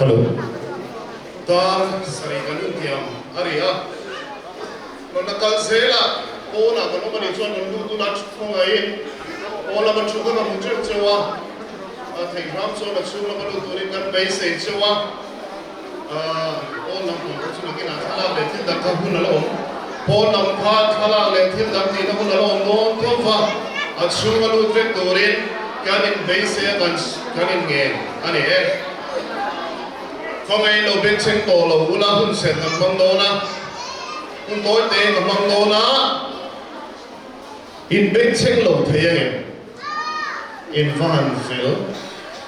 Hello. Ta sari kanun tiam aria. Nona kalzela ona kono mani chuan non du na chunga in. Ola man chuka ka mujer chewa. A thei ram so na chunga manu turin kan bai sei chewa. Ola ko chunga kina thala le thil da ka hun lo. Pol nam pha thala le thil da ti na hun lo non to fa. A chunga lu vek turin kan in bai sei kan in nge ani không ai lâu bên trên tổ lâu u la hun sen ngam mang do na hun tối te ngam mang do na in bên trên lâu thấy anh in van phil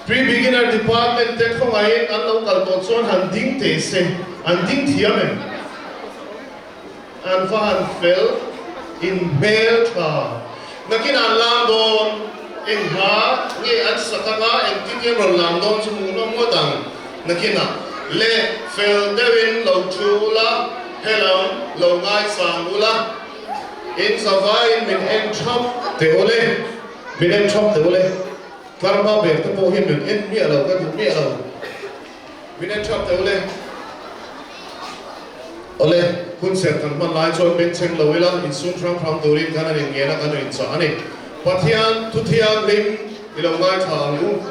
pre-beginner department te không ai ăn lâu cả tổ chọn hành ding te se hành ding thiam em an van phil in bel ka nakin an lam don in ha nghe an sakanga en tiken ron lam don chumu no mo dang nakin na le fel devin lo chula hello lo ngai sangula in savai min en chop te ole min en chop te ole karma be te po hin min en mi alo ka mi alo min en chop te ole kun set kan man lai choi ben cheng lo ila in sun from durin kana ni ngena kana in cha ani pathian tuthiam lim ilo ngai thangu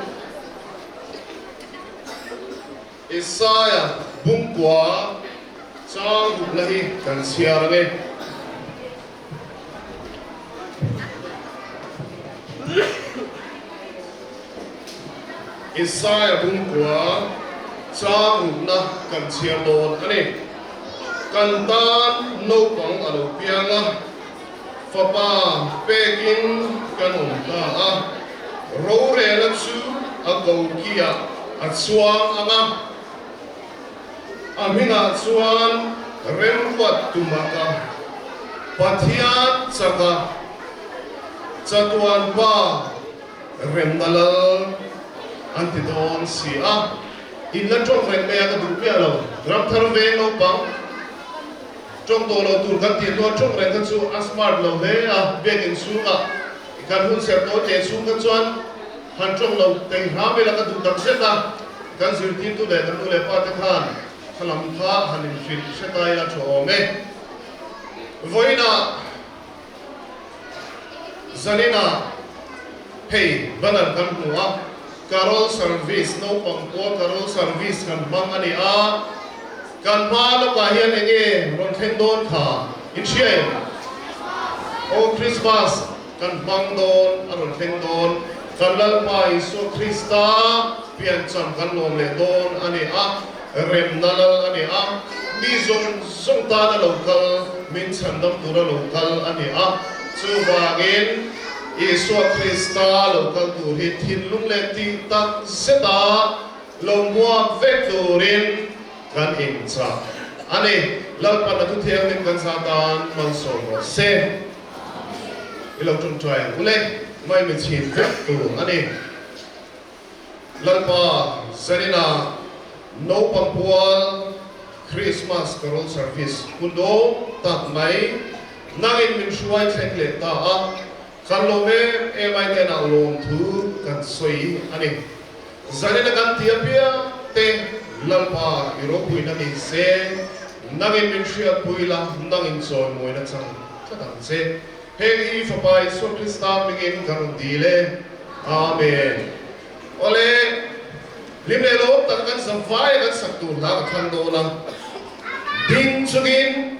Isaiah bungkwa sang lahi kan siarane Isaiah bungkwa sang na kan siardon ani kan tan no pang alo pianga fapa pekin kan umta a ro re la chu a go kia at suang anga amina suan remwat tumaka pathian saka chatuan pa remdalal antidon sia in la trong rem me ka du pia lo ram thar ve no pang trong to lo tur kan ti to trong rem ka chu asmart lo he a bekin su ka kan hun se to te su ka chuan han trong lo teng ha be la ka du tak seta kan zir tin tu le kan tu le pa te khan salam kha hanin fit setai la chome voina zanina hey banan kan huwa carol service no pangko carol service kan mang ani a kan ma lo ka hian enge ron theng don kha in share o christmas kan mang don aron theng don kan lal pa isu krista pian chan kan lom le don ani a rem nalal ani a mi zong ta na local min chan dam tura local ani a chu wagin isu krista local tu hi thin lung le ti tak seta lomwa vectorin kan in cha ani lal pa na tu thiang min kan satan man so se ilo chung try ule mai mi chin tu ani lalpa sarina no pampual Christmas carol service kundo tak mai nangin min shuai thekle ta a kanlome e mai te na lom thu kan soi ani zarina kan tiapia te lalpa europui na min se nangin min shia puila nangin choi moi na chang chatan se hei fapai so krista mingin kan dile amen ole limle lo tak kan samfai kan saktu la kan do na din chugin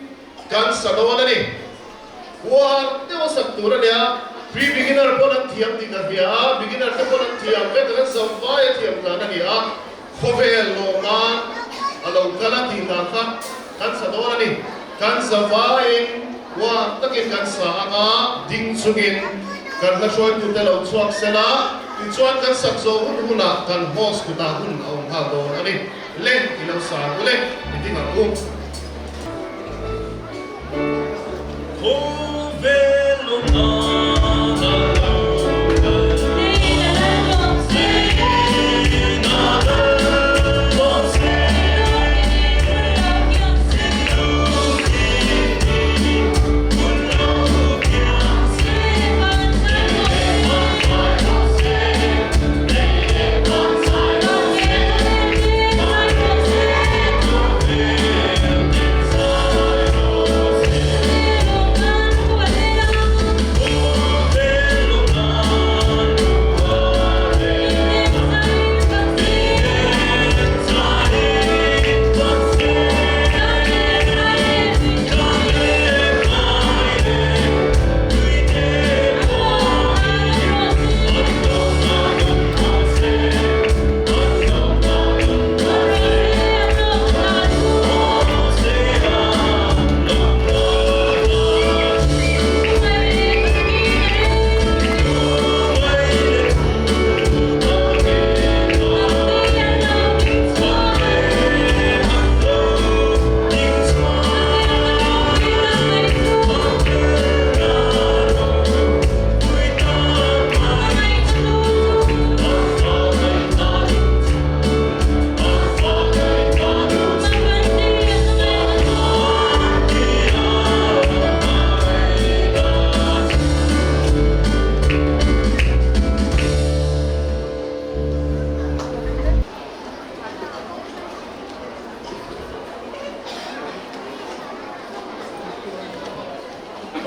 kan sadona ni wa te wa saktu ra ya pre beginner pon thiam ti ka ya beginner te pon thiam ve kan samfai thiam na na ya khovel lo ma alo kala ti na ka kan sadona ni kan samfai wa takin kan sa anga ding chugin kan la shoi tu te lo chuak sena chuan kan sak zo huna kan host ku ta hun aung ha do ani le ilo sa le ti ma ku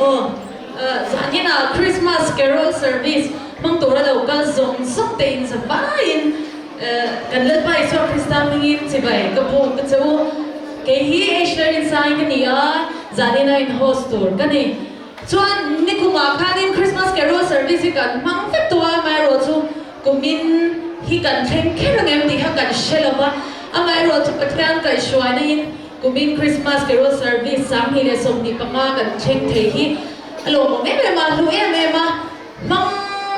Zani na Christmas Carol Service mang tura daw ka zong something sa bayan kan let bai so Krista mingin si bai kapo katso kay hi Asher inside kaniya zani na in host tour kani chuan ni kuma khanin Christmas Carol Service kan mang fetwa mai ro chu kumin hi kan thleng kherang em ti ha kan shelaba amai ro chu pathian kai shwai na in kumin Christmas Carol Service sam hi le som ni panga kan thleng the hi alo mo me ma lu e ma mang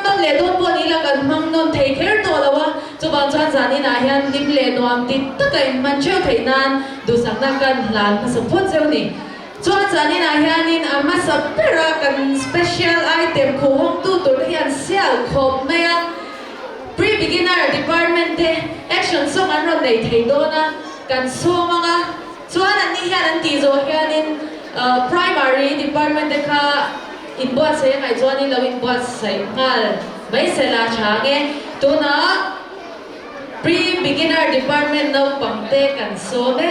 non le don po ni la kan mang non take care to lawa chu bang chan zani na hian lim le no am ti takai man cheu thei nan du sang na kan lan ka support zeu ni chuan zani na hian in ama sapera kan special item khu hong tu tur hian sial khop me a pre beginner department te action song an ron nei thei do na kan so manga chuan an ni hian an ti zo hian in primary department te kha inbox se ngai chuan in lo inbox sai ngal mai se la change to na pre beginner department no pangte kan so me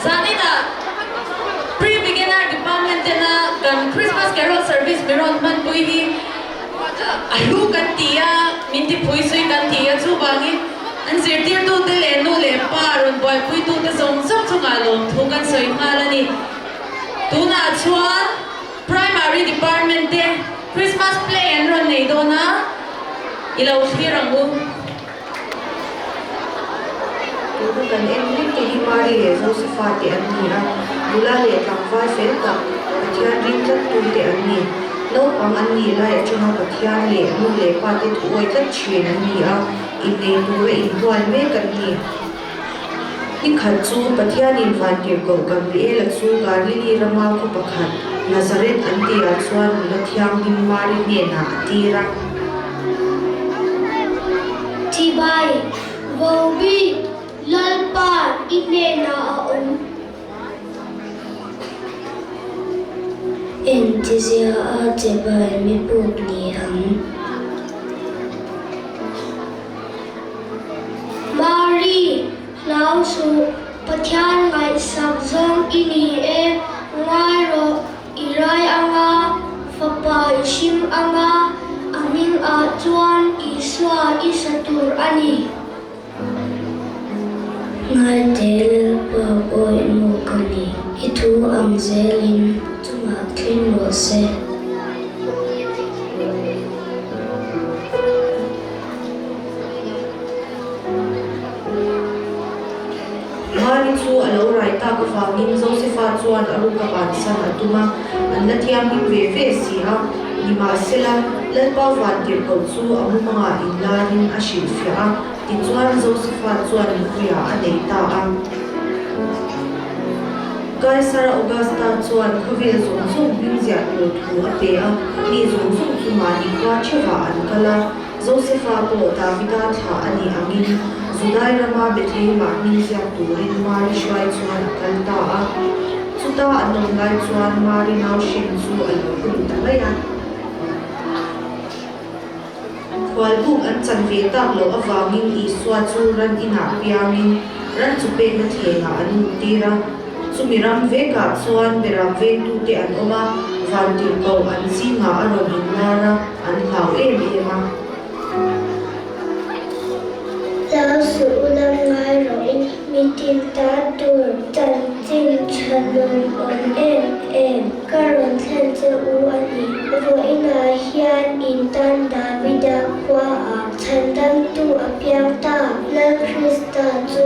Zani na pre-beginner department na kan Christmas Carol Service meron man po ini alu kan tia minti pui sui kan tia chu bangi an zirtir tu te le nu le paron boy pui tu te song song chunga lom thu kan soi ngalani tu na chuan primary department te Christmas play and ron nei do na ilaw hirang bu Itu kan ending ke himari le Josepha te anni a bula le tangwai fel ta pathian ring tat tu te anni no pang anni la e chuna pathian le nu le pa te thuai tat chin anni a in nei tu re in huan me kan ni ni khat chu pathian in van te ko kam le la chu ga li rama ko pakhat Nazareth anti a chuan la thiam din mari ne na tira Tibai Vobi Lalpa Inena Entizia Tibai Mi Pugni Mari Lausu Pathian Ngai Sabzong Ini Ngai Ro Irai Anga Fapa Ishim Anga Amin a chuan iswa isatur ani ngai tel pa oi mo kani itu ang zelin tuma clean ro se Mari chu alo rai ta ka fangin Josepha chuan aru ka ban san atuma an la thiam ni ve si ha ni ma sela lalpa van tir ko chu amu mga inlanin a shilfia ti chuan Josepha chuan ni kuya a nei ta a Kaisar Augusta chuan khovil zong zong bimzia ko thu a pe a ni zong zong chu ma ni kwa chewa an kala Josepha po Davida tha ani angin Zudai Rama Bethlehem Nizia Turin Mari Shwai Chuan Kalta a Chuta Anong Lai Chuan Mari Nau Shin Zu Alokun Talaya Kwalbuk an chanve tak lo awangin iswa chu ran ina piamin ran chupe na thenga anu tira chumiram veka chuan beram ve tu te an oma van tin ko an singa aron inara an hlau ema Lao su ulam ngai roin mitin ta tur tan tin chanun on karon than che u ani ro ina hian in tan Davida kwa a chandam tu apyang ta la Krista chu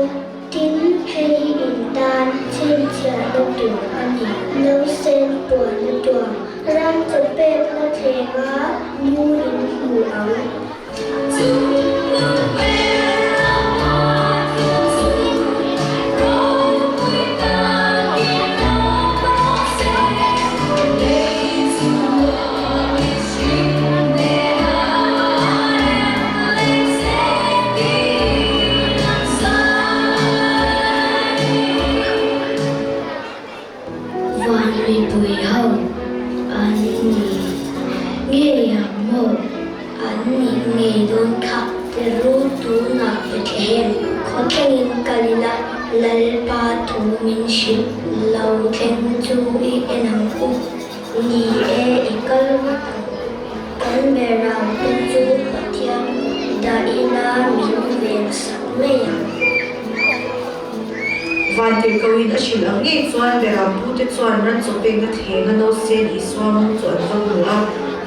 tin hei in tan chen chia na tu ani no sen po na tu ram chu pe na thenga mu in hu ang Lalpa tu min ship lau ken tu I enang u ni ikal kan mera tu patian da ina min ven sakmeya Van tir kawin a shil ang nge chuan beram pu te chuan ran chope na thenga no sen iswa mong chuan vang hula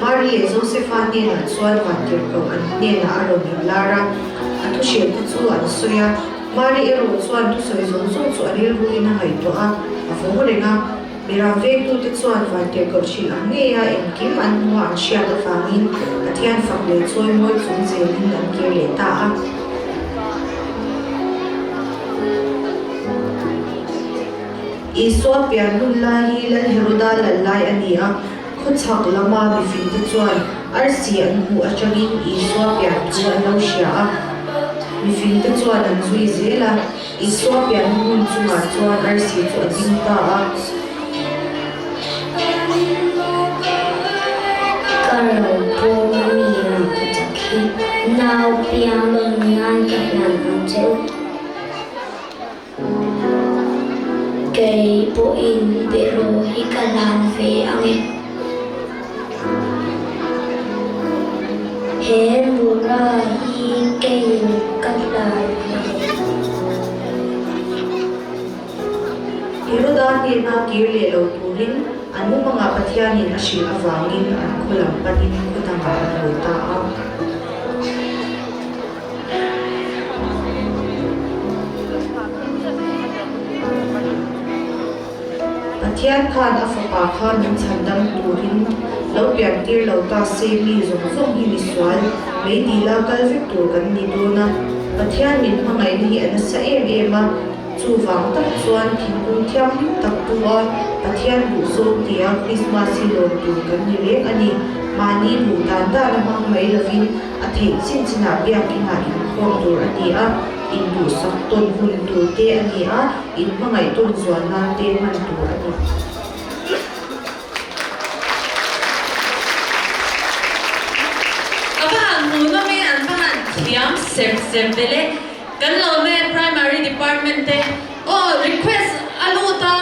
Mari e Josepha ne na chuan van tir kaw an ne na aron in lara atu shil te chu an soya Mari ero chuan tu soi zong zong chu anil hui na hai to a afomo lenga beram ve tu te chuan van tir kaw shil ang nge ya en kim an hua an shia ta fangin athian fak le choi moi chung zelin an ke le ta a Iswa pianullahi lan heroda lalai ania khutsak lama bifin te chuan arsi an hu achangin iswa pian chu an lo shia a bifin te chuan an zui zela iswa pian hun chunga chuan arsi chu an ding ta a Karo po mira patakhi now piano ngan ka nan ang cheu kay buin pero hikalan ve angin. He mura hi kay kalan Irodani na kirli lo turin, anu mga patyanin asil avangin ang kulang panin kutanga ang taang. Patyan kan afapakan ng sandang turin, lau piantir lau ta semi zong himiswal, may dila kalvektur kan nito na patyanin mga inihi ana sa ema, Chuwang tak chuan thingkung thiam tak tua pathian bu so tia Christmas silon tu kan ni lek ani mani bu dan da lamang mai lovin a thei chin china biak inga in khom tur ani a in bu sak ton hun tu te ani a in mangai ton zuan na te man tu ani Abahan muna may anbahan thiam sem bele kan lo me primary department te request aluta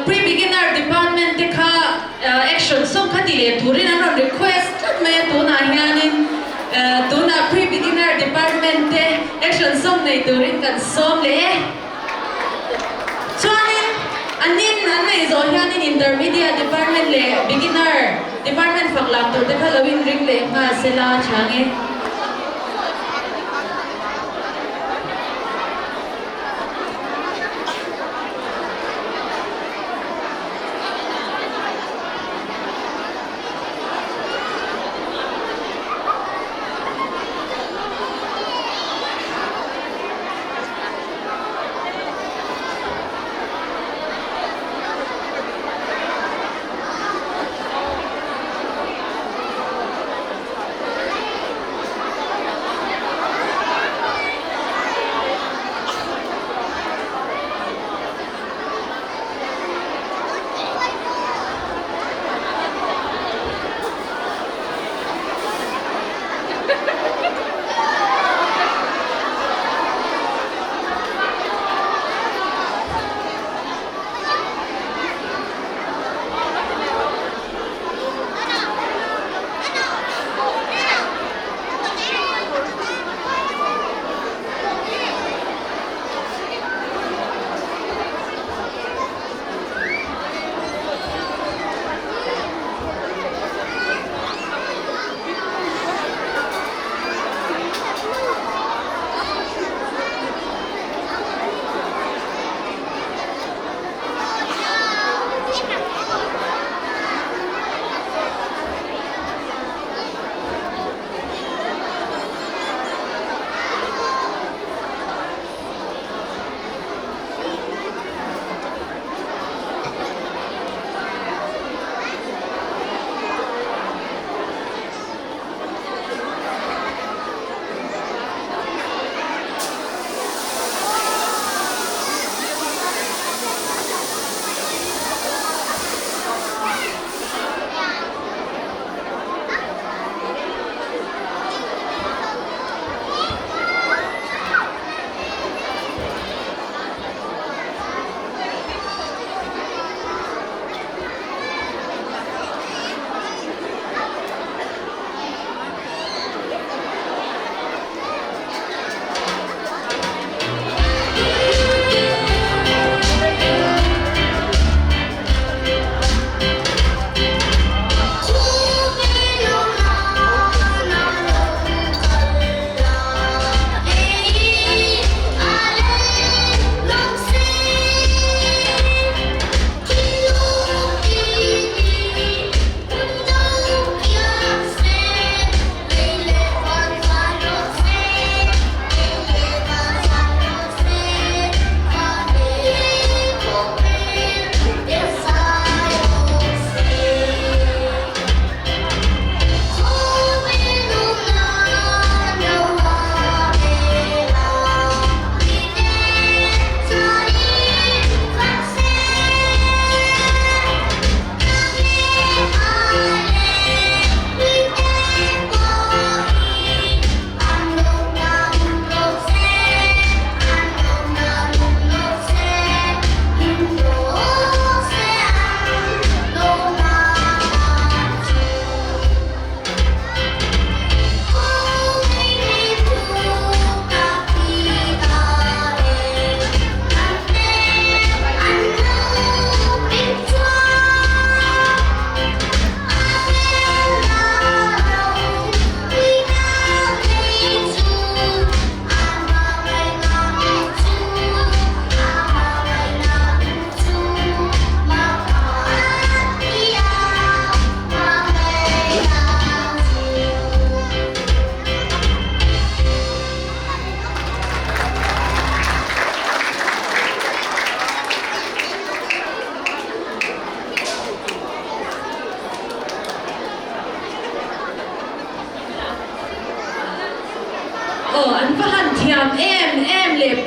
pre-beginner department te kha action song khatile turin an request me to na hianin to na pre-beginner department te action song nei turin kan som le chuanin anin an nei zo hianin intermediate department le beginner department phanglam tur te khalawin ring le nga sela change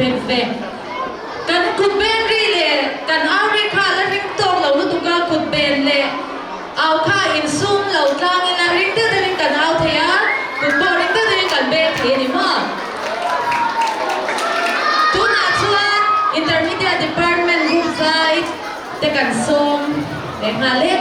เป็นเฟกันขุดเบนรีเลยกันเอาเรียกค่าและริกตรงเราลุตุกาขุดเบนเลยเอาค่าอินซุ่มเราตั้งอินาริกเตอร์เดินกันเอาเทียขุดบ่อริกเตอร์เดินกันเบนเทียนี่มั้งทุนอาชัว Intermediate Department Group Site แต่กันส่งเด็กมาเล็ก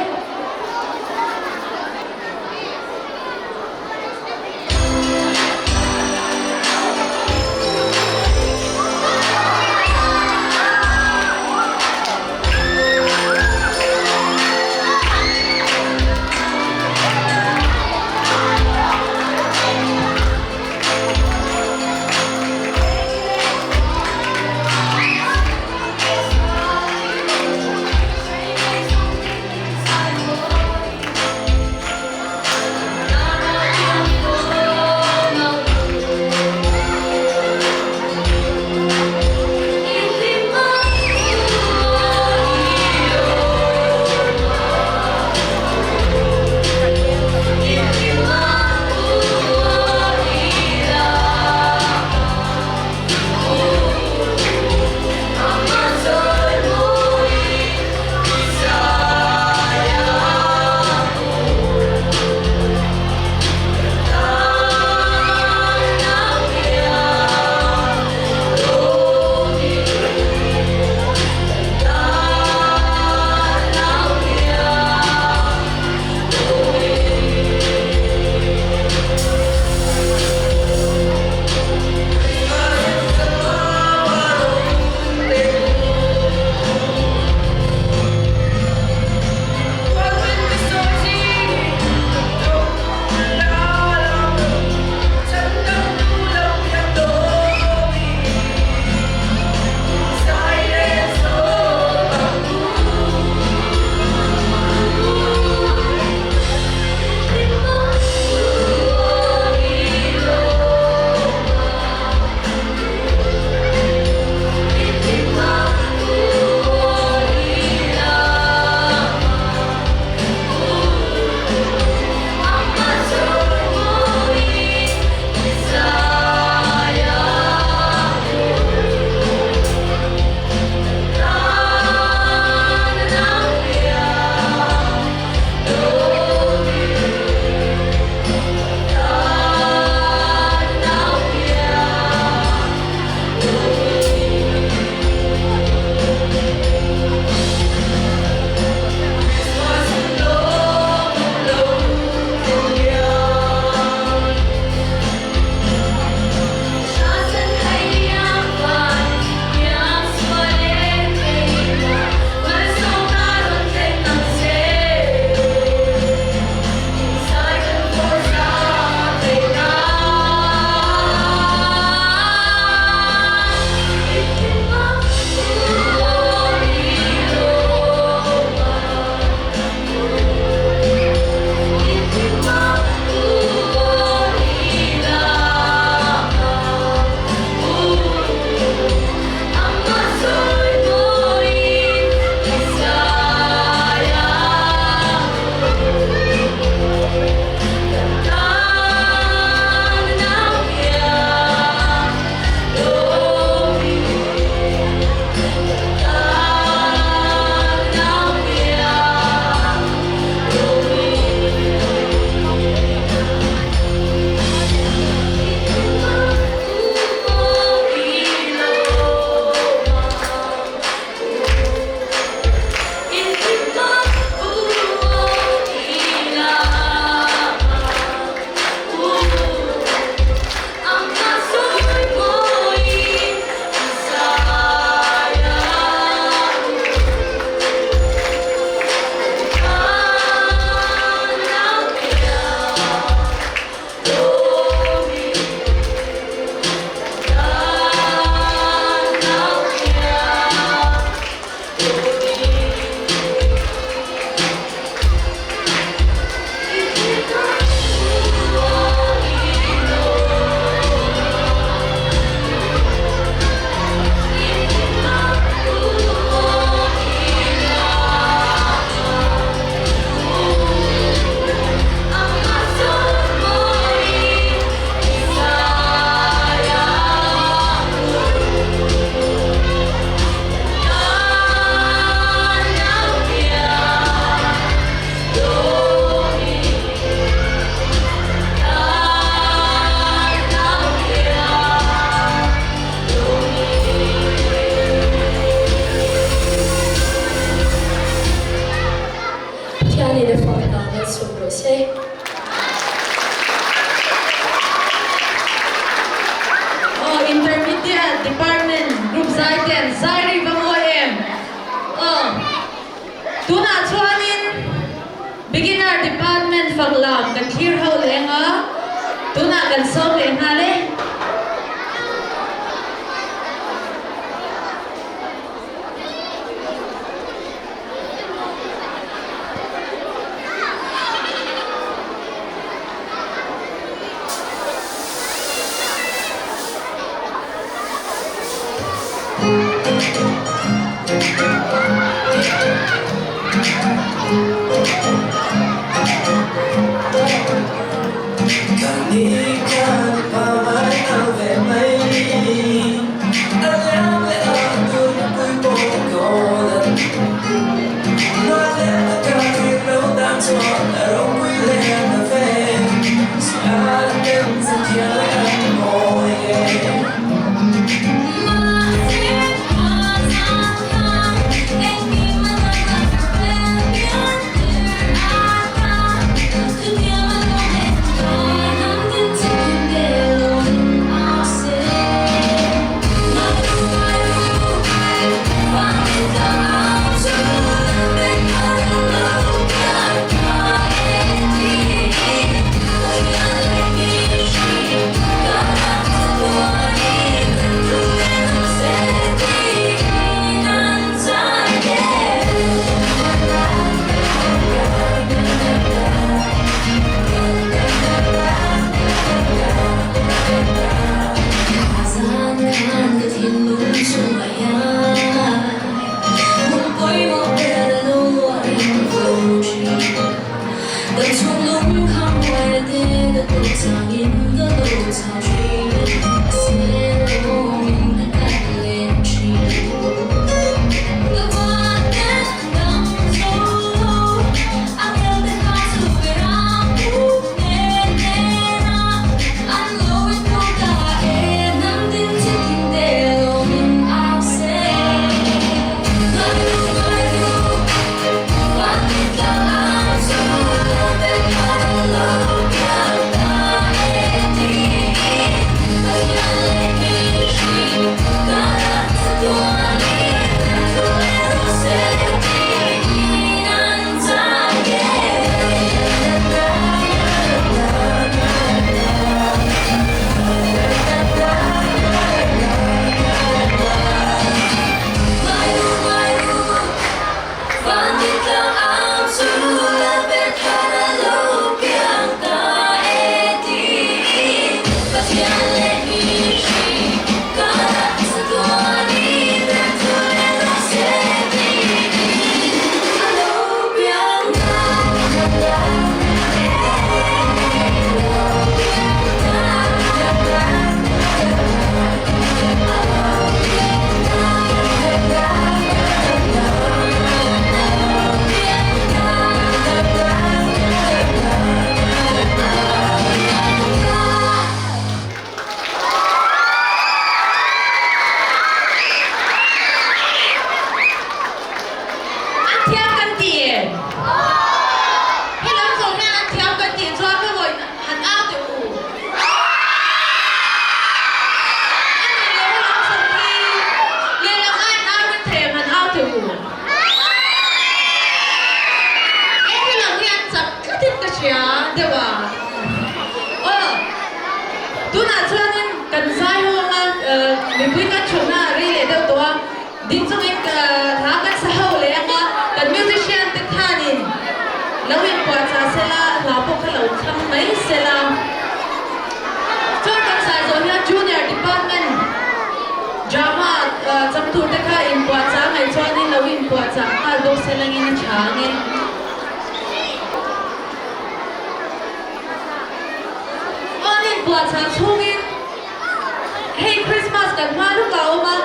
Hey Christmas kan malu kau ma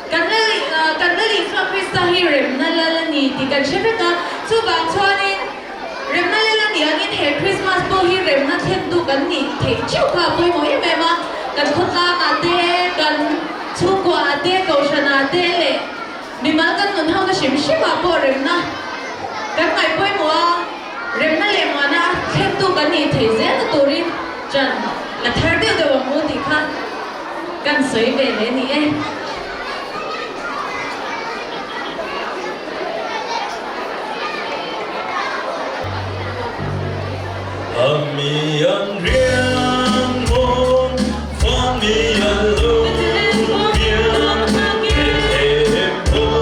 kan nali so Krista hirim nalalani ti kan syepeka so bang chuanin rem nalalani angin Hey Christmas po hirim na thendu kan ni the chiu ka poi mo ye mema kan khotla na te kan chukwa te kaushana te le bimal kan nun hau na shimshima po rem na kan mai poi mo rem na le mo na thendu kan ni the ze na turin chan là thar de de mo ti kha kan soi ve le ni e mi an riêng hôn phong mi an lưu biếng để thêm phong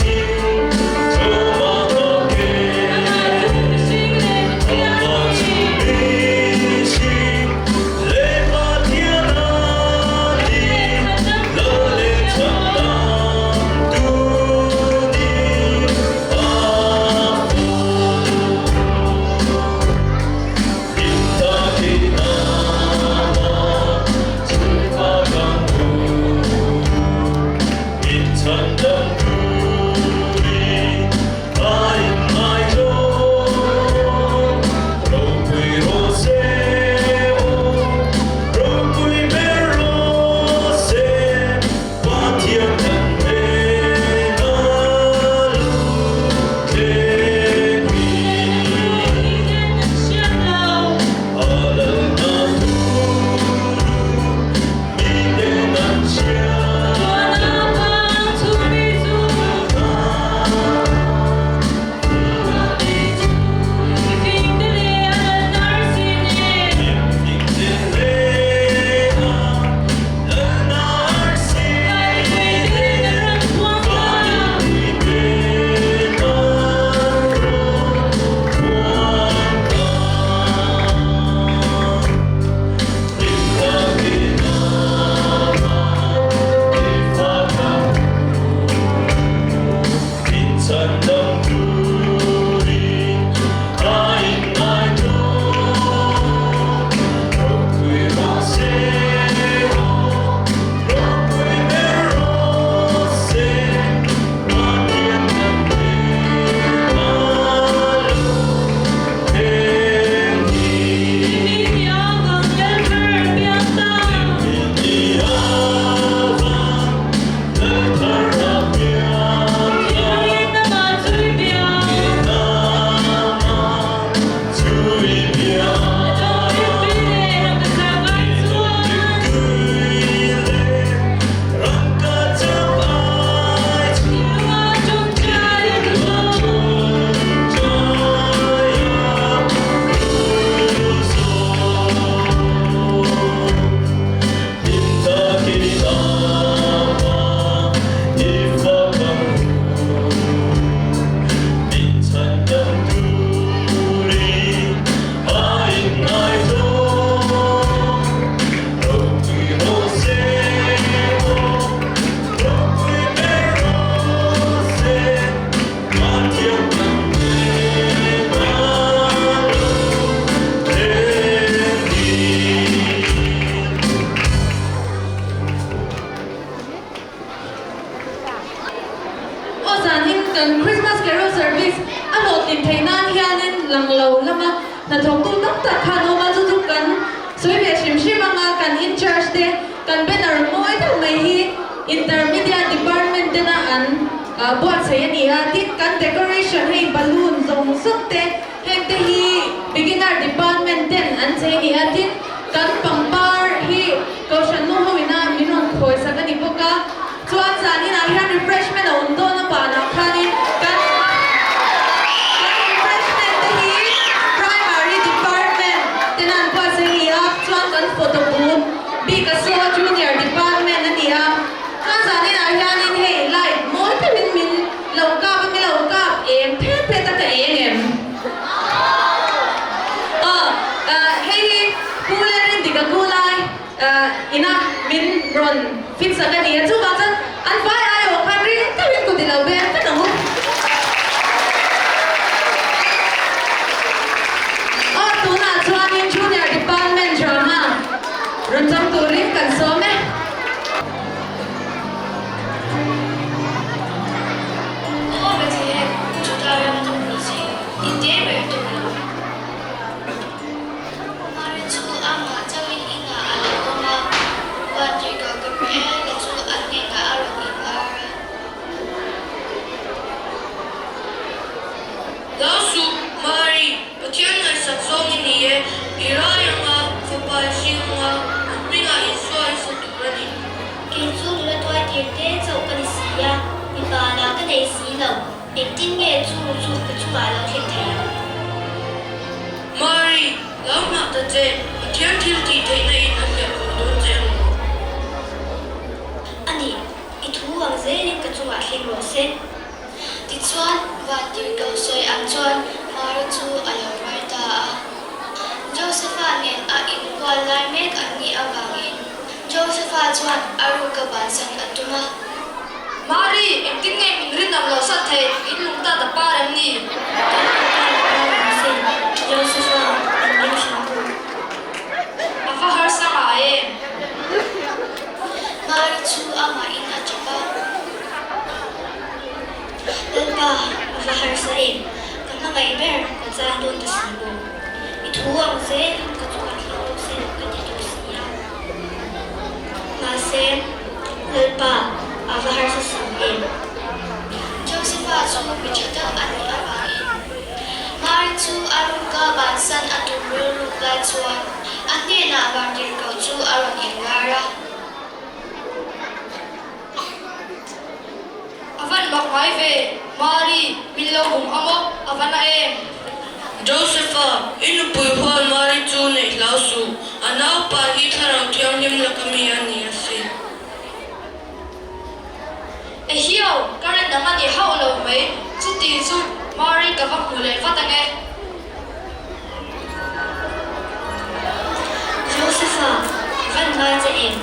in cho mà có kề ông mà chỉ bi xin lệ mà thiên an đi lỡ kan Christmas carol service ano tin thainan hianin langlo lama na thong tu tak tak khano ma chu kan soi be shim shim anga kan in charge de kan banner moi ta mai hi intermediate department de na an buat saya ni tin kan decoration hey balloon zong sok te hem te hi beginner department den an sei ni tin kan pangpar hi kaushan no hoina minon khoi sa kan ipoka chuan zani na hian refreshment on do na pa na khani kan refreshment te hi primary department tenan pa se hi chuan kan photo booth big so junior department na ni kan zani na hian in hey light moi te min lauka ba mi lauka em phe ta ka em hey kulerin diga kulai ina min ron fit sa ka ni chu ba chan an vai ai o khan ri ta min ko dilaw be ka na mo tu na chuan in junior department drama ron cham turin kan so me Lasu, Mari, Patian ay saksong iniye, irayang nga, kapayasing nga, at pinga isway sa tukrani. Kinsu lula toy tirte zo kan siya, ni bala ka dai silo, tin nge zu ka chu ala ke thaya. Mari, lam na ta je, Patian tilti tay na inakya ko doon je mo. Ani, itu ang zeling ka chu a hling ro se. Ti chuan wa ti ko soi ang chuan mar chu alo rai ta. Josepha nge a in kwal lai mek ani awangin. Josepha chuan aru ka bansan atuma. Mari, tin ngay minrin ang lo sa thay, ilong ta taparem ni. Josepha, ang siya. Mafahar sa kae. Mari chu ama in atapa. Lalpa, mafahar sa in. Kama ngay ber, katsaan doon ta sibo. Ituwang se, katukan hilo se, katito siya. Masen, lalpa, mafahar sa sangin. Josepha chu bichata ani awain. Mari chu arun ka bansan atumuluk lai chuan. Ane na awakin kau chu arun ingara. Avan bakmay ve, Mari, milaw bung amo, avan na em. Josepha, inupuy hon Mari chu na ilausu, anaw pa hitarang tiyang nim na kami ani asi. Hiyaw, karen naman ihaw law may, suti su Mari kavak mulay fatange. Josepha, van lai za em.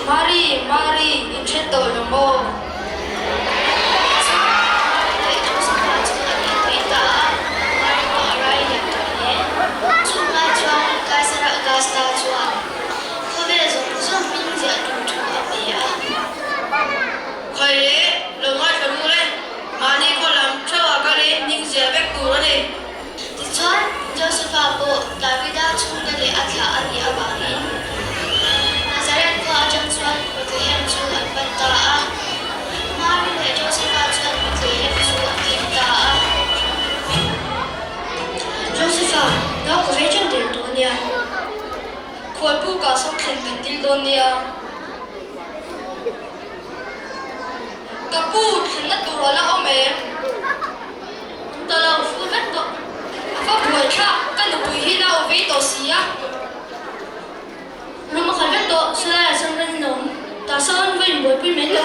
Mari, incheto lang mo. Josepha chu ani tuita. Mari ko aray yan tuye. Chu nga chuan kaisara agasta chuan. Kove zong minzi atum chu apaya. Khayle, longai farule, mani ko lam chawa kare ning siya bek turane. Ti chuan Josepha po Davida chu dali atla ani abangin. Nazaret ko ajang chuan Bethlehem chu an bantaa. Mari le Josepha chuan Bethlehem chu an tintaa. Josepha, na ko vejang del dunia. Khoi pu ka sok khen kan til dunia. Kapu khen na turala ome. Talang fu vet do. Fa buai kha kan pui hi na o ve to sia. Roma khalvet do sala sang ran nom. Ta son wen boy pi men lo.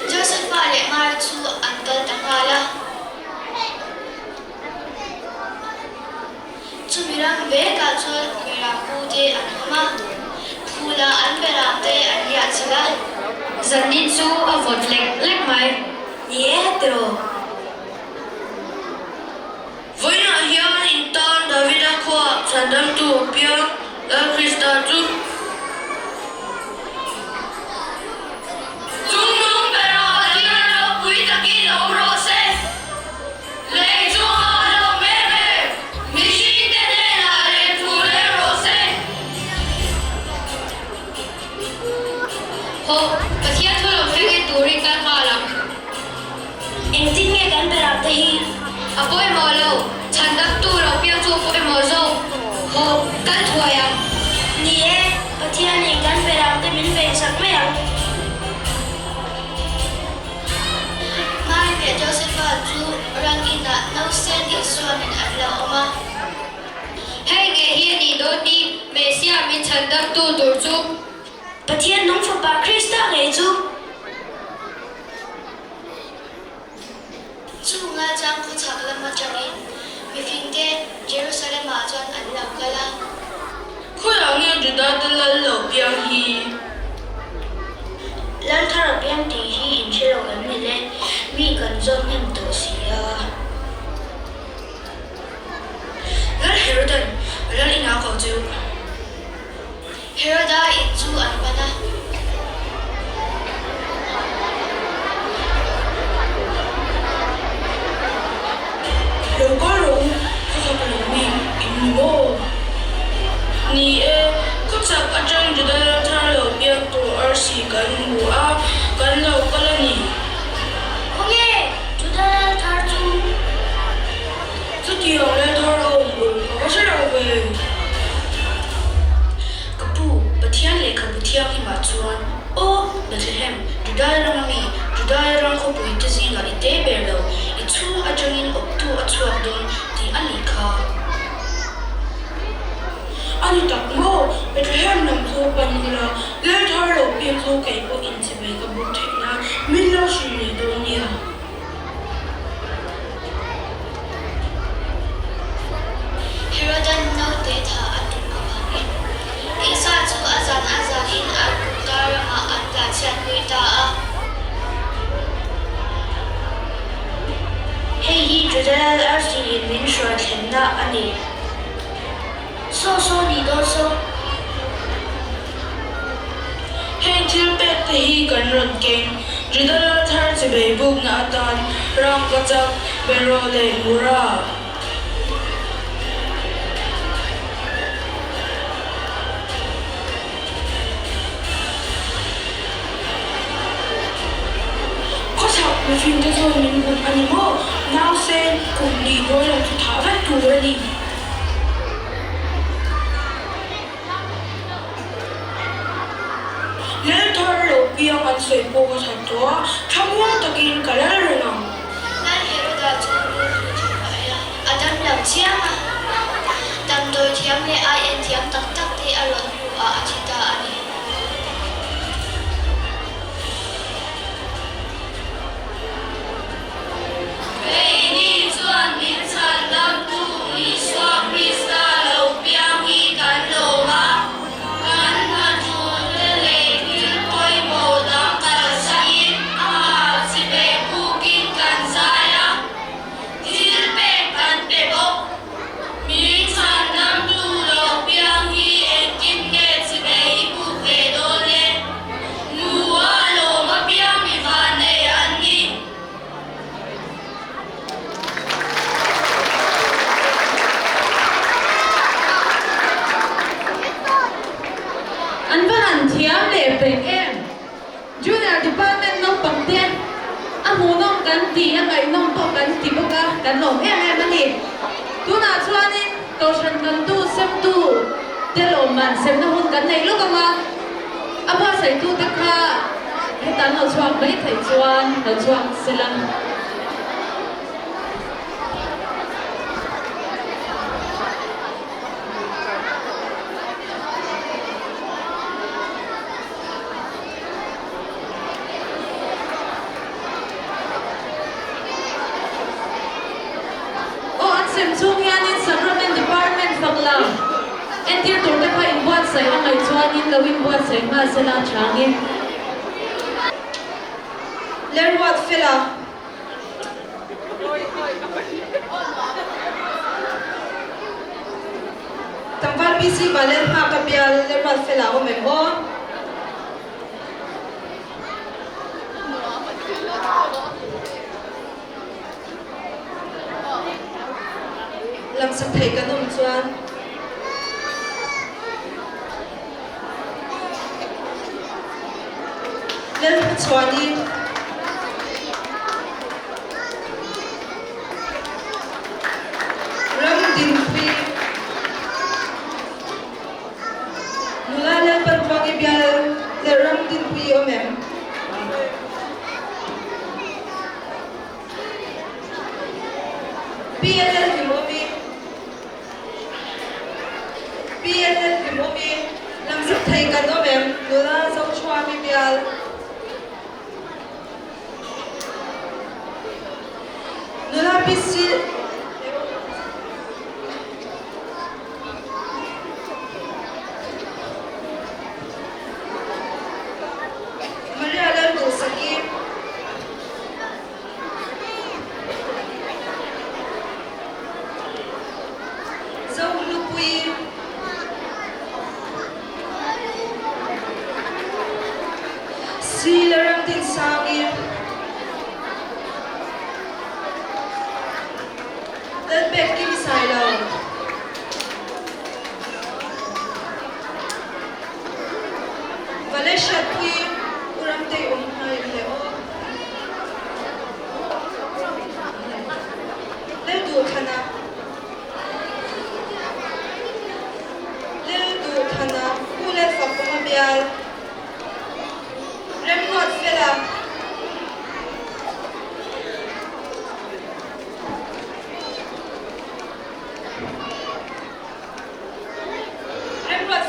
Josepha le Mari chu antal tangala. Chumirang ve ka chuan mera pu te anma. Phula an bera te an ya chila. Zanin su avot lek mai. Nietro. Voi na hian in tan Davida khwa chandam tu pia la Krista tu. Chung nong bera But here to love second to ring kan malam. Engtin nghe kan beram tahi. Apo emolo. Chandak tu lo piang tu apo emozo. Ho kan tuaya. Ni but here ni kan beram te min ve sak me yang. Mai ve Josepha tu orang ina no sen isuan in adla oma. Hey nghe hi ni do ti Mesia min chandak tu dur chu. But here nong for ba Krista nghe chu. Chu nga jang ku chak lam ma changin. Mi phing te Jerusalem ma chuan an lam kala. Khoi ang nghe Juda ta lal lo piang hi. Lal thar piang ti hi in chelo kan mi le mi kan zon nem to sia. Lal Herodan lal ina ko chu. Heroda in chu an bana. Lo có rung có sao còn mi in mo. Ni có chắc ở trong Juda thar lo piang to ar si kan mu a kan lo kala ni. Không nghe Juda thar chu. Chu ti lo le thar lo mu có sao đâu về. Batian le kabutia ki machuan o Bethlehem Juda rami Juda rang ko pui te zinga ite berlo itu ajangin optu achuak don ti alika ani tak mo Bethlehem nam so panila le thar lo piem so kai ko in se be kabu thekna min lo shin ne do nia Herodan no te tha atun amangin Isa chu azan in al-Qur'an an-Qadsiyan kuita. Hey hi Juda arsi min shwa themna ani. So ni do so. Hey til pe te hi kan ron keng. Juda thar se be buk na atan ram ka chak bero le mura. Mi phim te thôi mình buồn anh mơ nào xem cùng đi đôi là chú thả vết tù ra đi Lê thơ lộ biang anh xoay bố có thật tỏa Thăm hoa ta kinh cả lẽ rồi nào Nên hiểu đã chú bố chú phải à đâm lòng chiang à Đâm đôi thiếm lê ai em thiếm tắc tắc thì à lần hù à chị ta anh kan lom em ani tu na chuanin kausan kan tu sem tu te lom man sem na hun kan nei lo kama apa sai tu te kha hetan lo chuak bai thai chuan lo chuak selam Entir tur te kha in buat sai angai chuanin lawin buat sai ma sela changin lerwat fela tambar bisi balen ha ka bial lerwat fela o membo lam sak thei kanum chuan Let chuani ram din phi nula le pan phangi bial le ram din phi o mem PLL Gimomi lam sap thai kan o mem nula zo chwa mi bial nula pisi Malayalam do saki zo lupui Silaram din sangi dan bekki misaila vale shatwi uram te hai le o le du khana ule fakuma bial rem not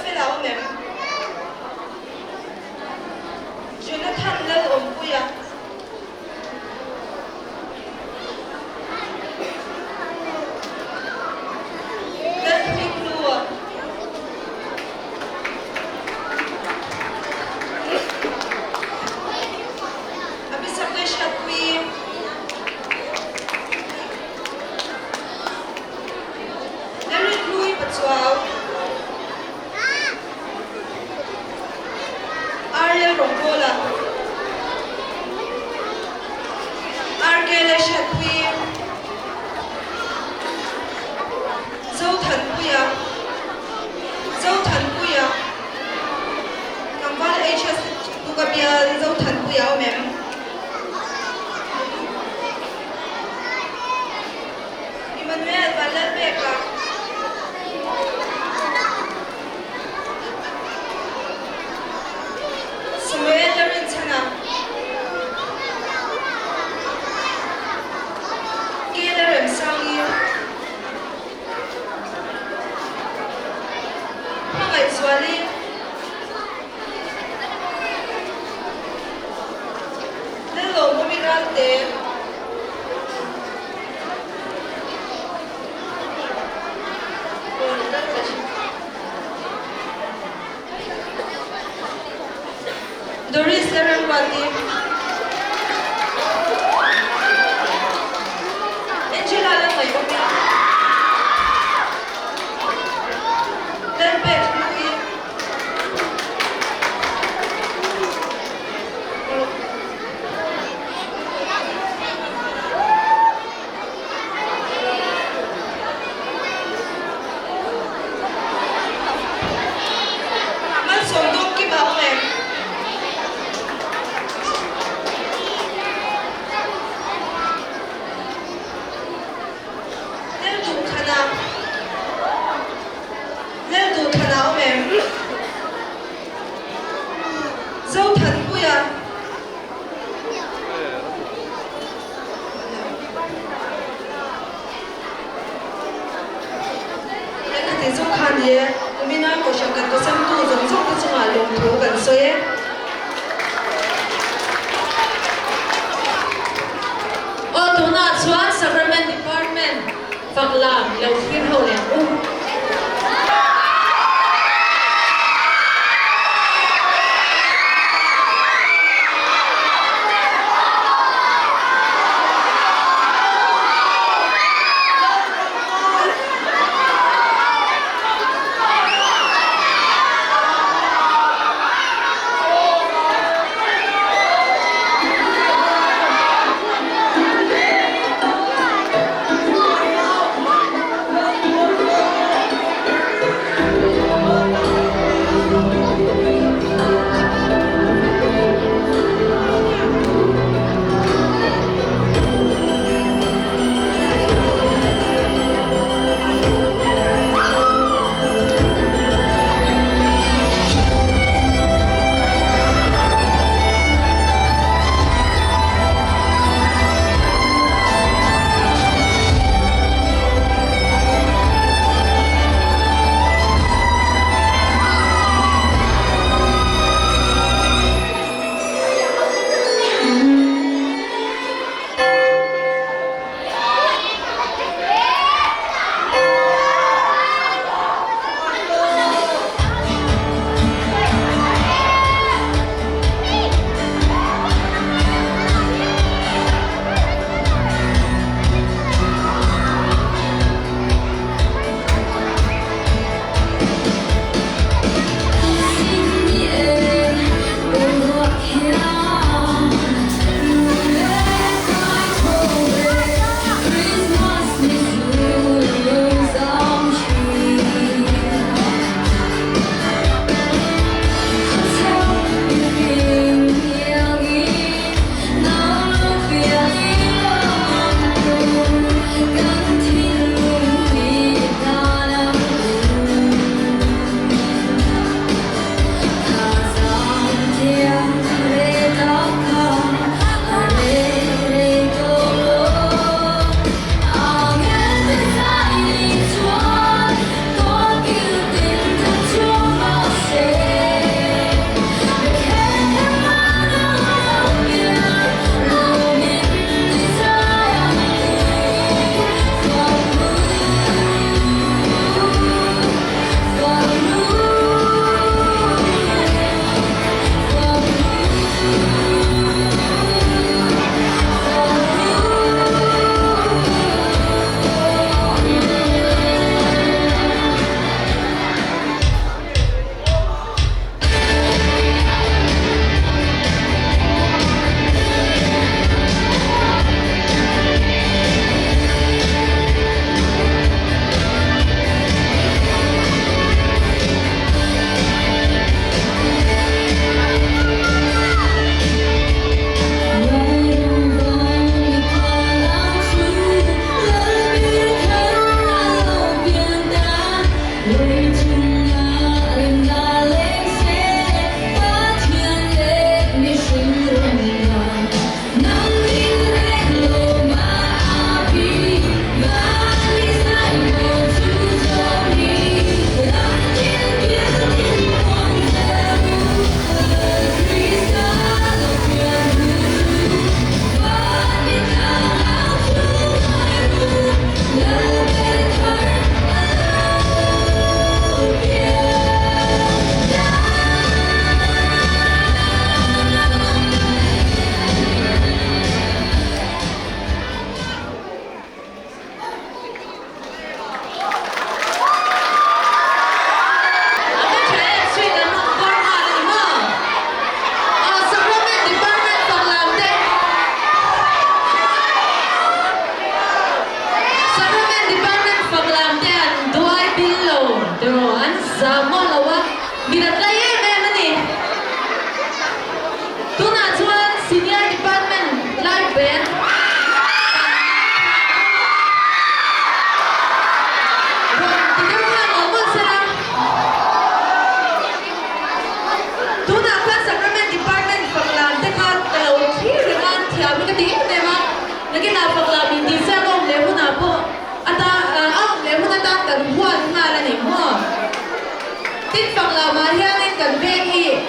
fela o mem Jonathan lal ompuya lal pikluwa abisakwe shatwi Lerit lui patswaw Arya Rongola Argele Shatwi Zautan Puya Kamval HS Tukabia Zautan Puya o mem Emmanuel Valalbeka Samuel Larinchana Gela Sangi Pangai Swali Lelo Momirante Doris Larangwati Angela Lamay Lambert Louis Man Sondok ki ba o Zautan Puya Lekati Zukhan ye Umina ko shakan ko samtu zong zong ko chunga long thu kan soye O tuna chuan Sacrament Department Faklam lau khir ho le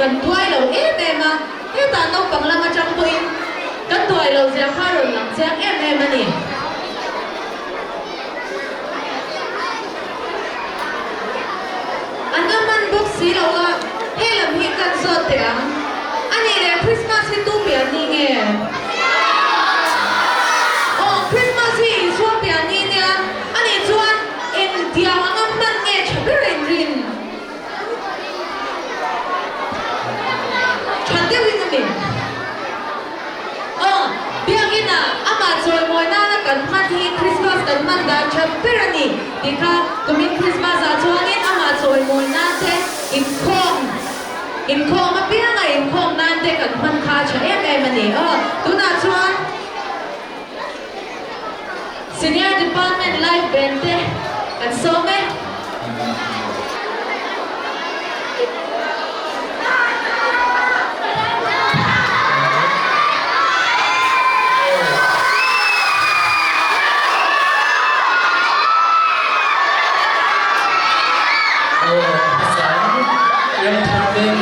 gần tuổi lâu em mà cái ta nó bằng là mà trong tuổi gần tuổi lâu sẽ khai rồi làm sẽ em mà nè anh em mình bốc xí lâu là hay làm hiện cần sốt tiếng anh ấy là Christmas thì tu biển đi nghe Christmas thì xua biển đi nè anh ấy chuan em theo anh em mình nghe chả biết rình rình tiêu hình mình biar na ama joy moi na kan man hi Christmas kan man da chapirani dikha kumin Christmas a chuangin ama joy moi na te in khom ma pia na in khom nan te kan man kha cha em ani tu na chuan senior department live band te kan so me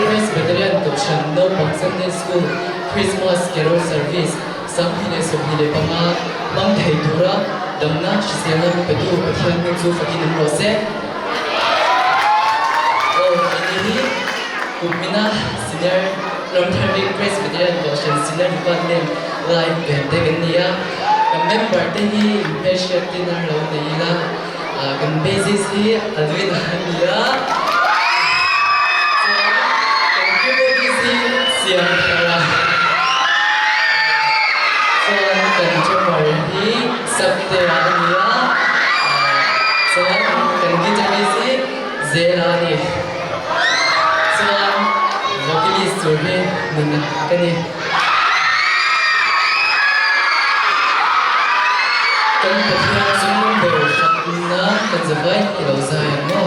Presbyterian Sunday School Christmas Carol Service Samhine Subhile Pama Mang Thei Dura Damna Shisela Petu Pathian Ningzu Fakin Rose Oh ini Kumina Senior Long-Term Presbyterian Goshen Senior Department Live Band Tegania Member Tehi Impatient Dinner Lo Neila Kan basis hi Adwin Hania Siang Kara Soalan kan cemar di Sabtu Ania Soalan kan kita misi Zelani Soalan vokalis Surhe Nina Kani Kan patihan sumber berfakna Kan zabay ilaw sayang mo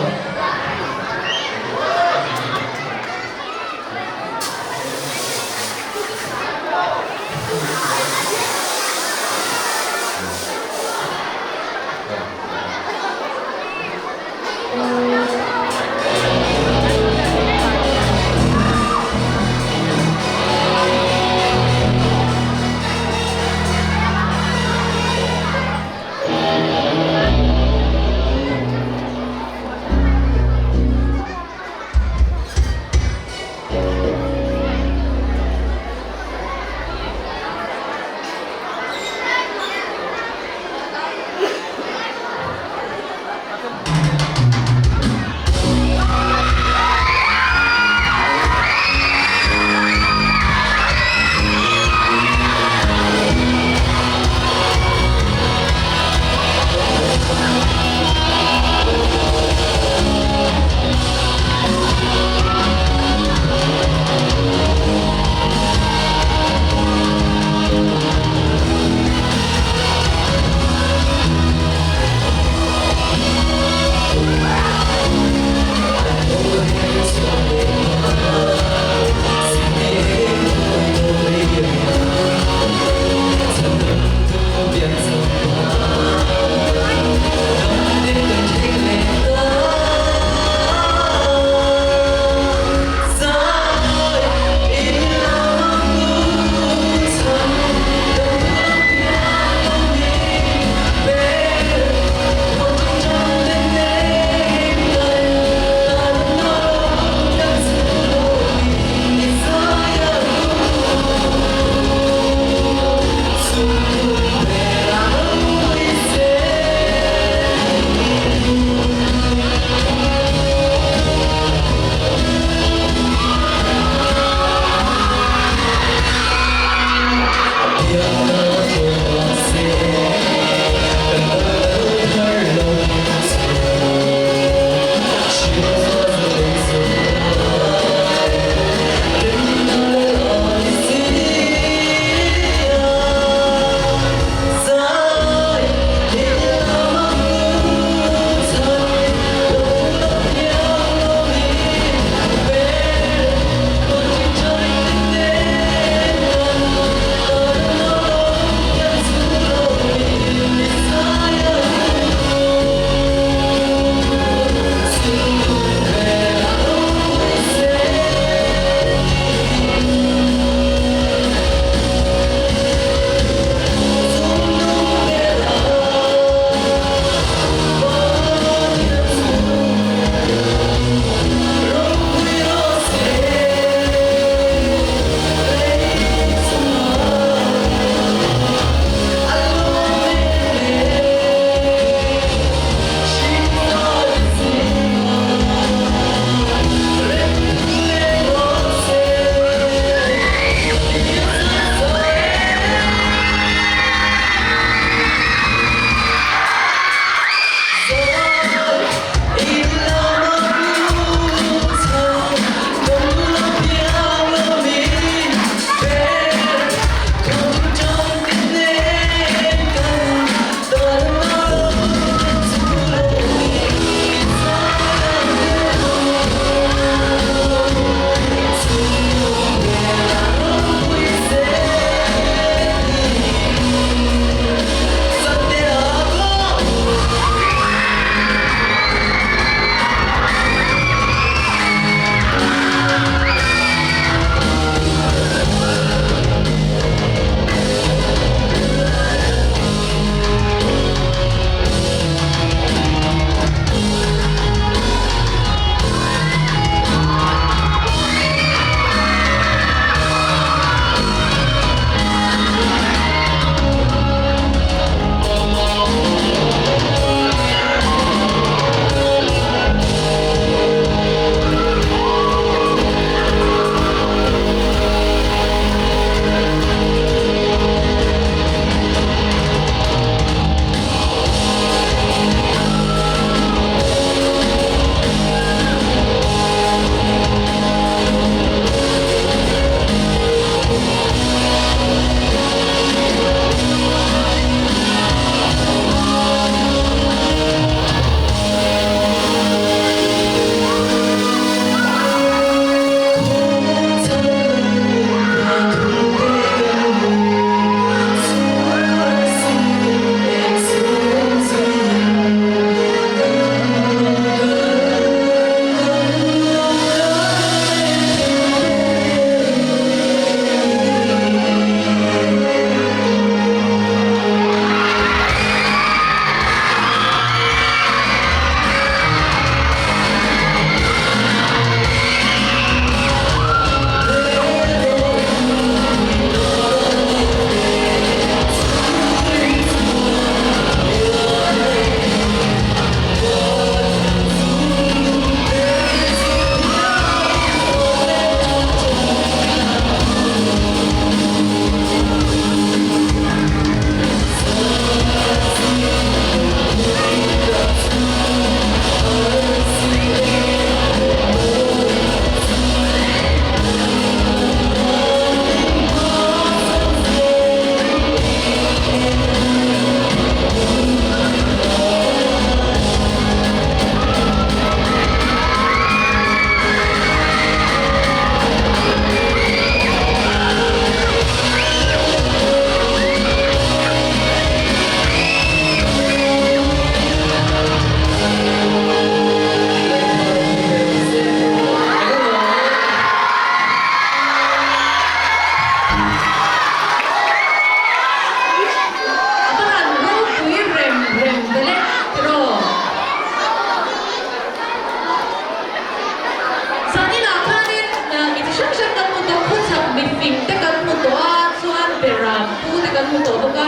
pu te kan mu to ka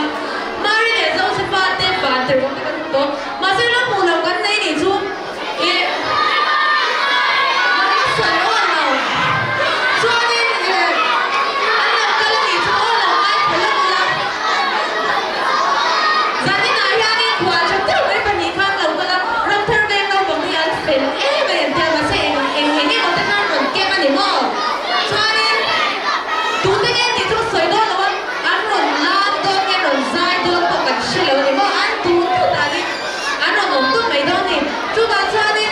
mari le zo se pa te ba te ro te kan to ma se la mu lo kan nei ni chu e sa no no so ni e an la ka ni chu lo mai ko lo la zani na ya ni kwa chu te we pa ni khang lo ka la ram thar ve no bang ni an fen e ve te ma se en ni mo te kan ron ke ma ni mo so ni tu te ke ni chu soi do lo an ron la to ke ron zai do to kan shi lo ni mo an tu tu ta ni an ron tu mai do ni chu ba cha ni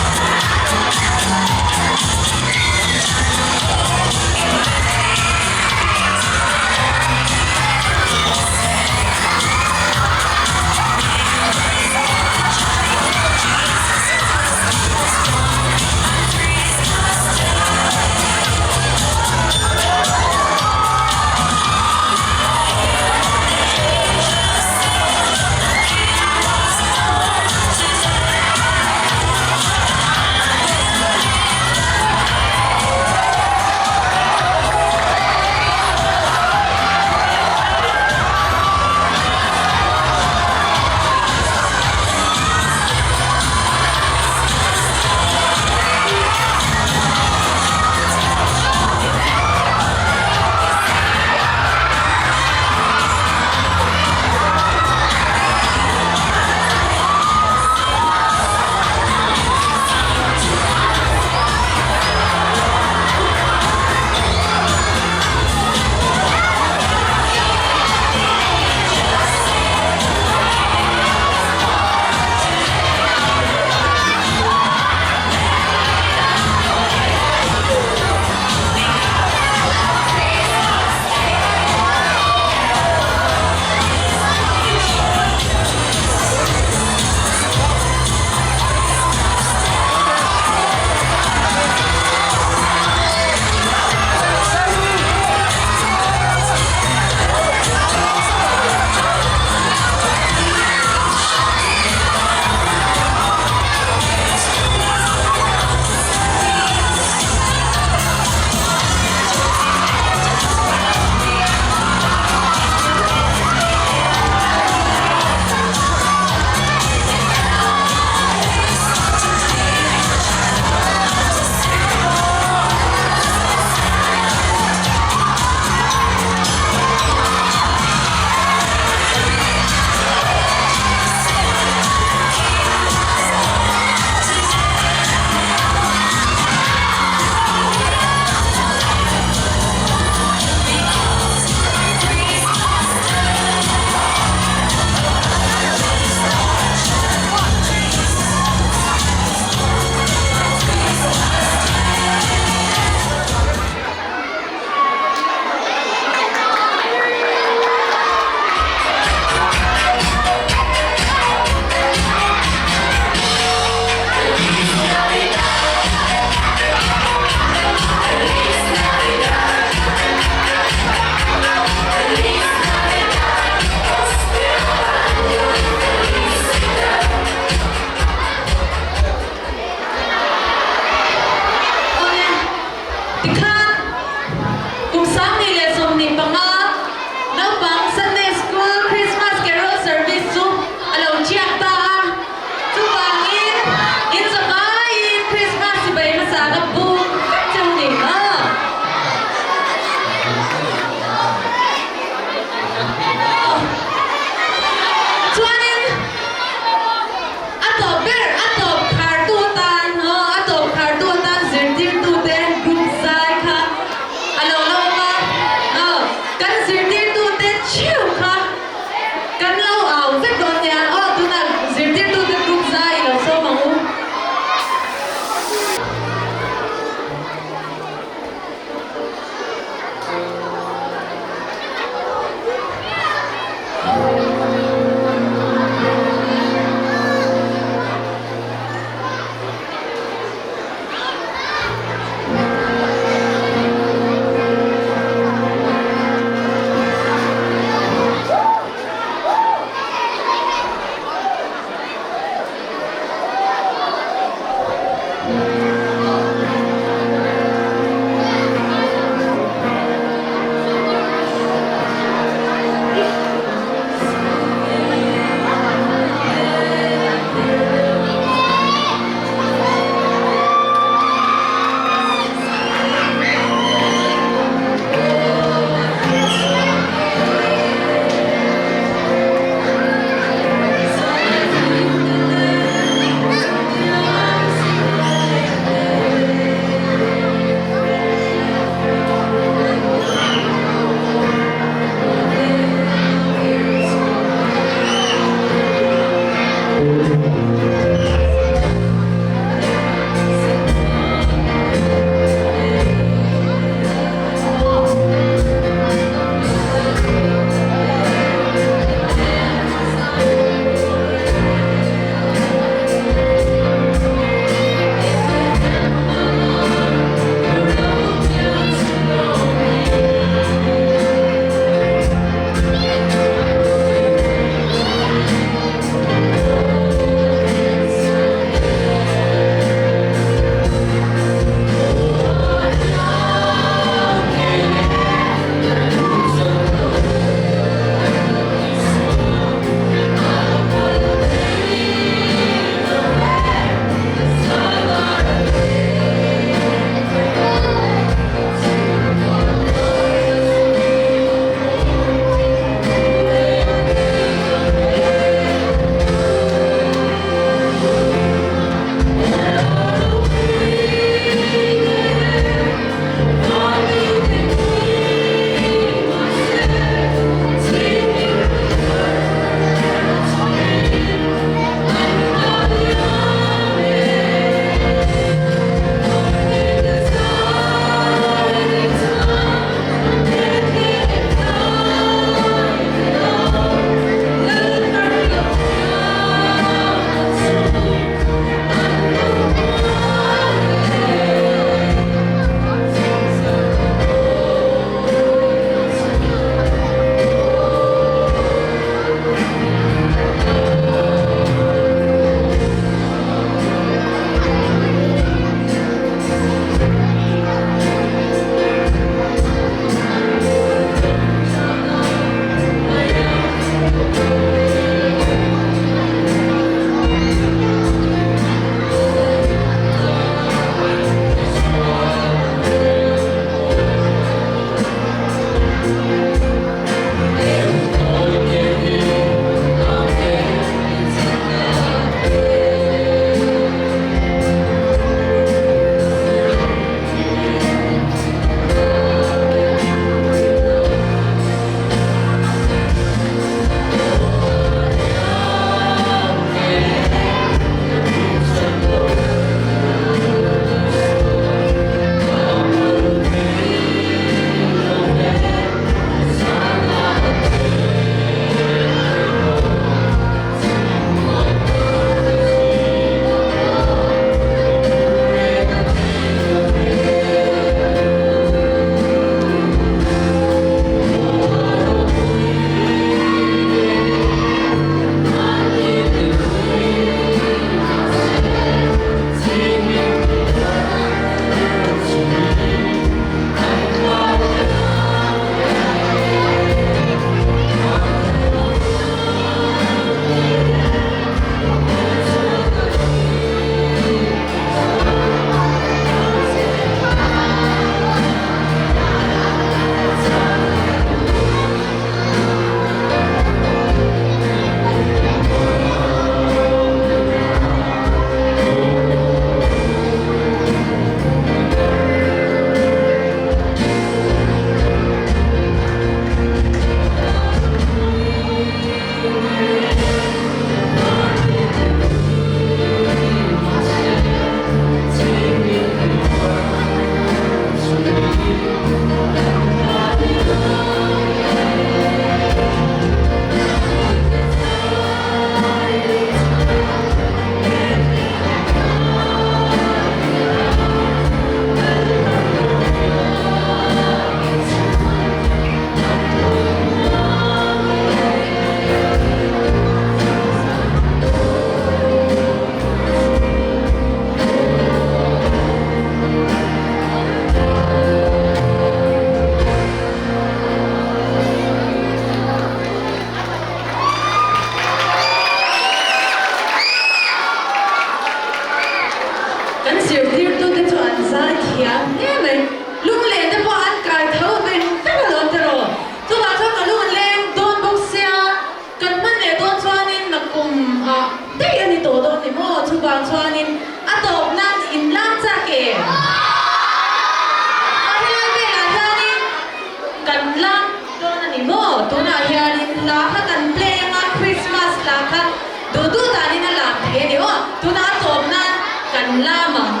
kan lamang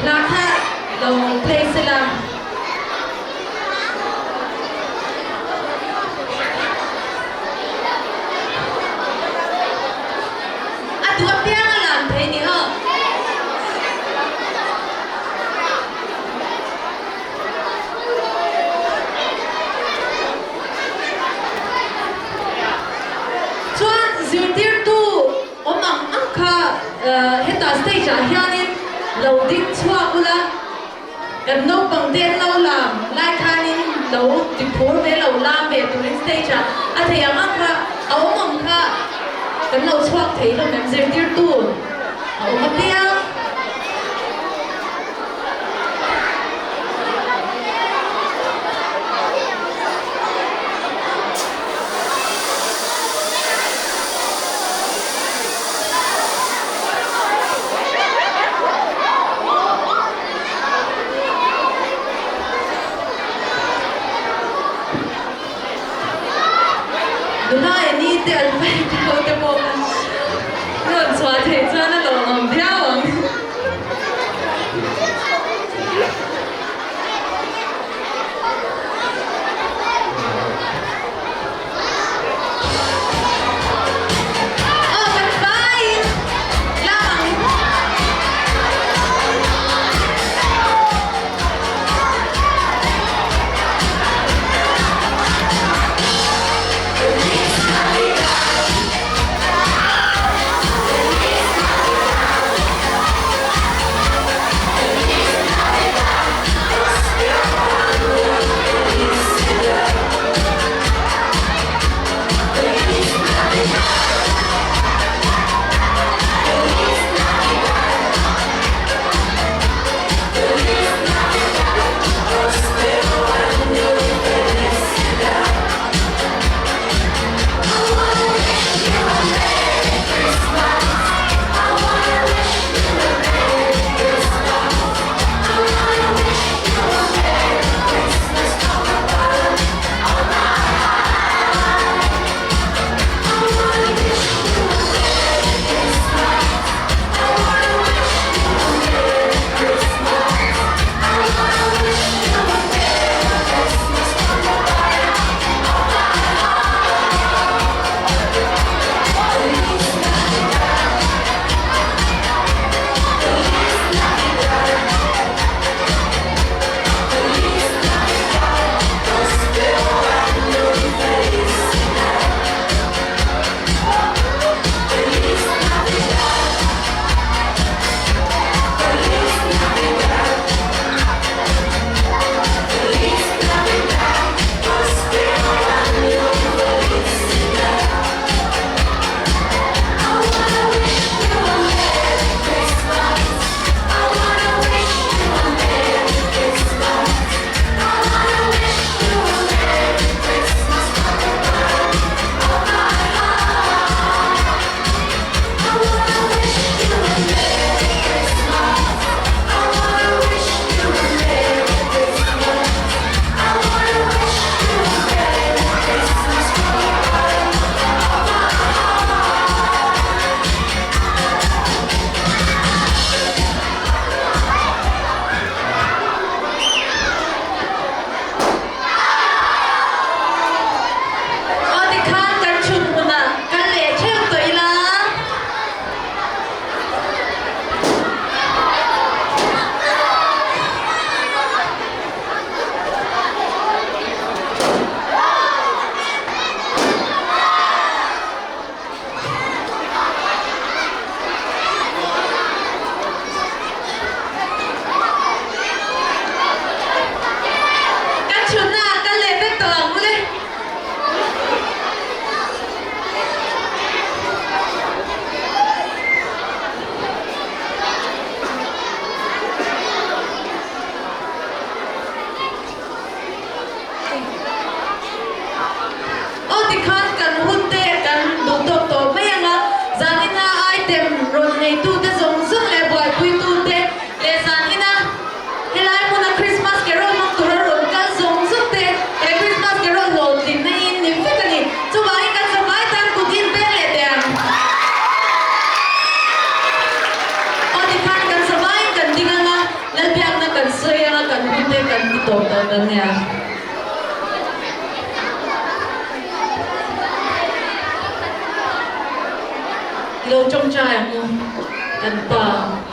lakha lo play sila atua piang lam thei ni chuan zirtir tu omang angkha heta stage a hianin lo dik chua kula kan no pang den lo lam lai khanin lo ti phur ve lo lam ve turin stage a thei angkha omang kha kan lo chuak thei lo mem zirtir tu oma piang Duna ini te alpai tau te po non swa the chana lo ngom biawang nè lâu trong trai không cần pa